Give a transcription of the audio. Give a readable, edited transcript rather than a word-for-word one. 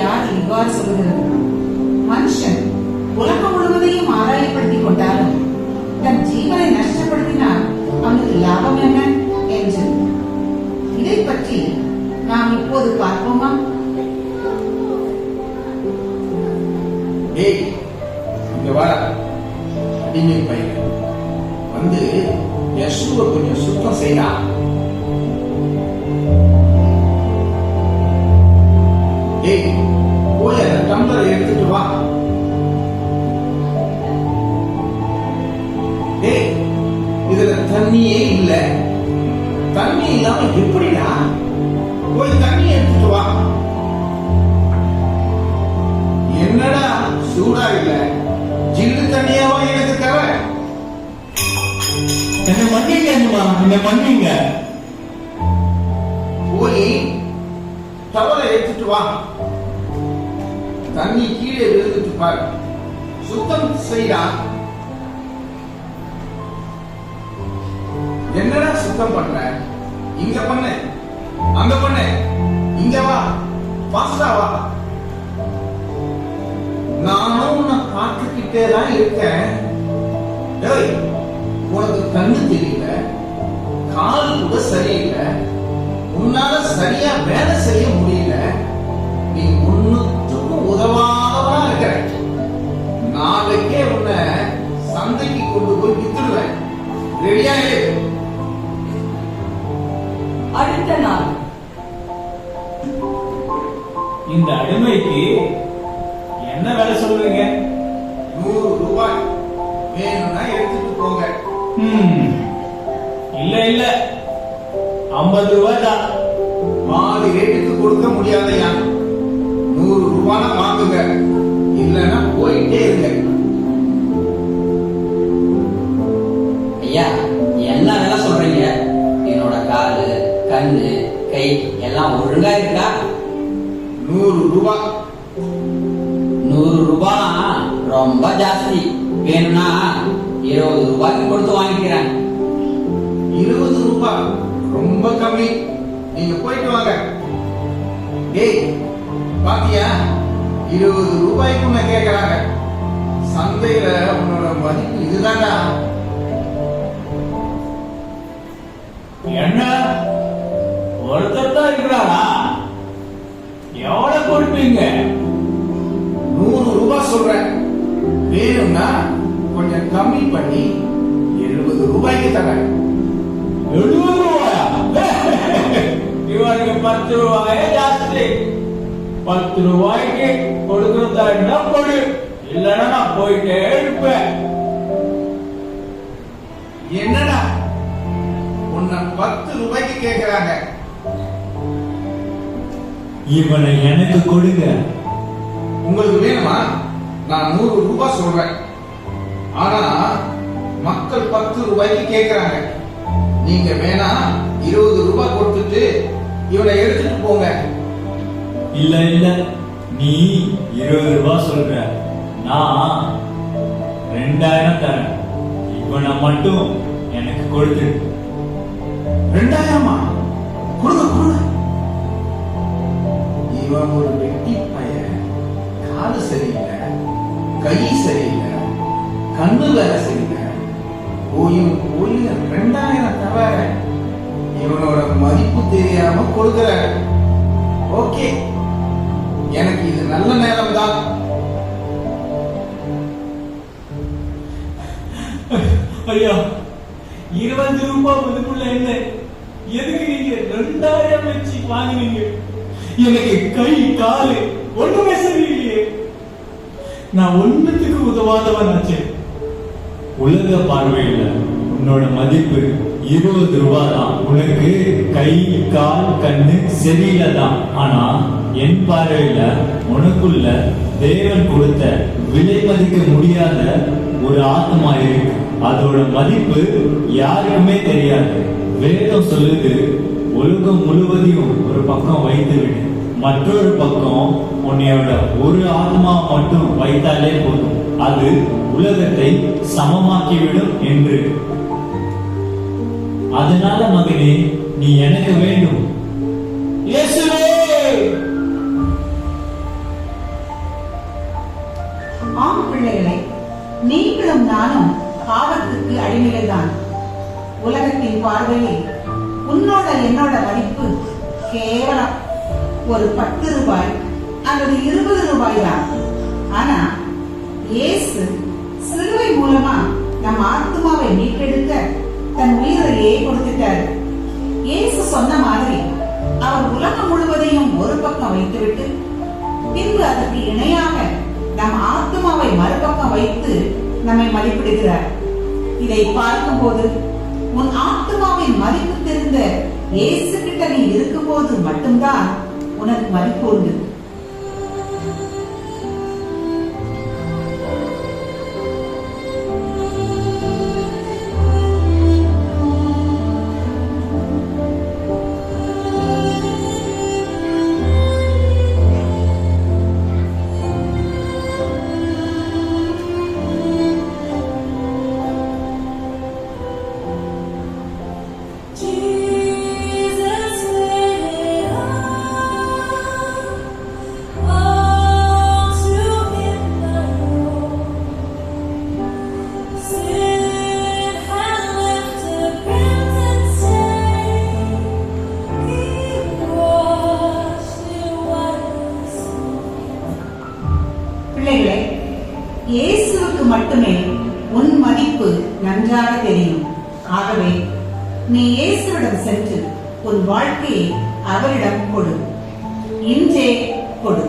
யார் இவ்வாறு சொல்லுகிறது? மனுஷன் உலகம் முழுவதையும் ஆதாயப்படுத்திக் கொண்டாலும் தன் ஜீவனை நஷ்டப்படுத்தினால் அவனுக்கு லாபம் என்ன என்று. இதை பற்றி நாம் இப்போது பார்ப்போமா? வந்து யசுவை கொஞ்சம் சுத்தம் செய்யா. போய் அந்த டம்ளரை எடுத்துட்டு வா. இதுல தண்ணியே இல்ல. தண்ணி இல்லாம எப்படிடா? போய் தண்ணி எடுத்துட்டு வா. என்னடா சூடா இல்ல, ஜில்லு தண்ணியாவா எனக்கு தர? என்ன மன்னிங்க, என்ன மன்னிங்க. போய் டவலை எடுத்துட்டு வா. தண்ணி கீழே விழுந்துட்டு பாரு. சுத்தம் செய்யா. என்னடா சுத்தம் பண்ற? இங்க பண்ண, அங்க பண்ண, இங்க வா, பாஸ்டா வா. நானும் உன்னை பார்த்துக்கிட்டே தான் இருக்கேன். உனக்கு கண்ணு தெரியல, கால் கூட சரியில்லை, உன்னால சரியா வேலை செய்ய முடியல, நீ ஒண்ணுத்துக்கும் உதவாதவனா இருக்கிற. நாளைக்கே உன்னை சந்தைக்கு கொண்டு போய் வித்துடுவேன். ரெடியா இரு. அடுத்த நாள் இந்த அடிமைக்கு என்ன வேலை சொல்லுவீங்க? 100 ரூபாய் வேணும்னா எடுத்துட்டு போங்க. இல்ல இல்ல, 50 ரூபாய் தான். பாதி ரேட்டுக்கு கொடுக்க முடியாதையா. 100 ரூபாய் வாங்குங்க, இல்லன்னா போயிட்டே இருங்க. ஐயா, என்ன வேலை சொல்றீங்க? என்னோட காலு, கண்ணு, கை எல்லாம் ஒழுங்கா இருக்கா? 100 ரூபாய். 100 ரூபாய் ரொம்ப ஜாஸ்தி. வேணும்னா 20 ரூபாய்க்கு கொடுத்து வாங்கிக்கிறேன். 20 ரூபாய் ரொம்ப கம்மி. நீங்க போயிட்டு வாங்க. பாத்தியா, 20 ரூபாய்க்கு உன்னை கேட்கறாங்க. சந்தையில உன்னோட மதிப்பு இதுதான்டா. என்ன ஒருத்தர் தான் இருக்கிறாரா? எவ்வளவு கொடுப்பீங்க? 100 ரூபாய் சொல்றேன். வேணும்னா கொஞ்சம் கம்மி பண்ணி 70 ரூபாய்க்கு தரேன். 70 ரூபாயா? இவருக்கு 10 ரூபாயே ஜாஸ்தி. 10 ரூபாய்க்கு கொடுக்கறதா கொடு, இல்லைன்னா நான் போயிட்டே இருப்பேன். என்னடா உன்னை 10 ரூபாய்க்கு கேட்கிறாங்க? இவனை எனக்கு கொடுங்க. உங்களுக்கு வேணுமா? நான் 100 ரூபாய் சொல்றேன். ஆனா மக்கள் 10 ரூபாய்க்கு கேட்கிறாங்க. நீங்க வேணா 20 ரூபாய் கொடுத்துட்டு இவனை எடுத்துட்டு போங்க. இல்ல இல்ல, நீ 20 ரூபாய் சொல்ற, நான் 2000 தரேன். இவனை மட்டும் எனக்கு கொடுத்து. 2000? கொடுங்க கொடுங்க. இவன் ஒரு வெட்டி பையன். காது சரியில்லை, கை சரியில்லை, கண்ணு வேலை சரியில்லை. கோயில் 2000 தவிர இவனோட மதிப்பு தெரியாம கொடுக்கிற. ஓகே, எனக்கு இது நல்ல நேரம் தான். ஐயா, 20 ரூபாய் மதிப்புள்ள என்ன? எதுக்கு நீங்க 2000 வச்சு வாங்கினீங்க? எனக்கு கை காலு ஒண்ணுமே சரியில்லையே. நான் ஒண்ணுத்துக்கு உதவாதவன் ஆச்சு. உலக பார்வையில உன்னோட மதிப்பு 20 ரூபாய் தான். உனக்கு கை கால் கண்ணு சரியில்லை தான். ஆனா என் பார்வையில உனக்குள்ள தேவன் கொடுத்த விலை மதிக்க முடியாத ஒரு ஆத்மா இருக்கு. அதோட மதிப்பு யாருக்குமே தெரியாது. வேதம் சொல்லுது, உலகம் முழுவதையும் ஒரு பக்கம் வைத்து விடு, மற்றொரு பக்கம் உன்னையோட ஒரு ஆத்மா மட்டும் வைத்தாலே போதும், அது உலகத்தை சமமாக்கிவிடும் என்று. அதனால மகனே, நீ எனக்கு வேண்டும். இயேசுவே, பார்வையில் உன்னோட என்னோட மதிப்பு கேவலம் ஒரு 10 ரூபாய் அல்லது 20 ரூபாய் தான். ஆனா இயேசு சிலுவை மூலமா நம் ஆத்மாவை மீட்டெடுக்க தன் உயிரையே கொடுத்துட்டாரு. இயேசு சொன்ன மாதிரி அவர் உலகம் முழுவதையும் ஒரு பக்கம் வைத்துவிட்டு பின்பு அதற்கு இணையாக நம் ஆத்மாவை மறுபக்கம் வைத்து நம்மை மதிப்பிடுகிறார். இதை பார்க்கும்போது உன் ஆத்மாவின் மதிப்பு தெரிந்த இயேசு கிட்ட நீ இருக்கும்போது மட்டும்தான் உனக்கு மதிப்பு உண்டு. பிள்ளைகளே, இயேசுவுக்கு மட்டுமே உன் மதிப்பு நன்றாக தெரியும். ஆகவே நீ இயேசுவிடம் சென்று உன் வாழ்க்கையை அவரிடம் கொடு. இன்றே கொடு.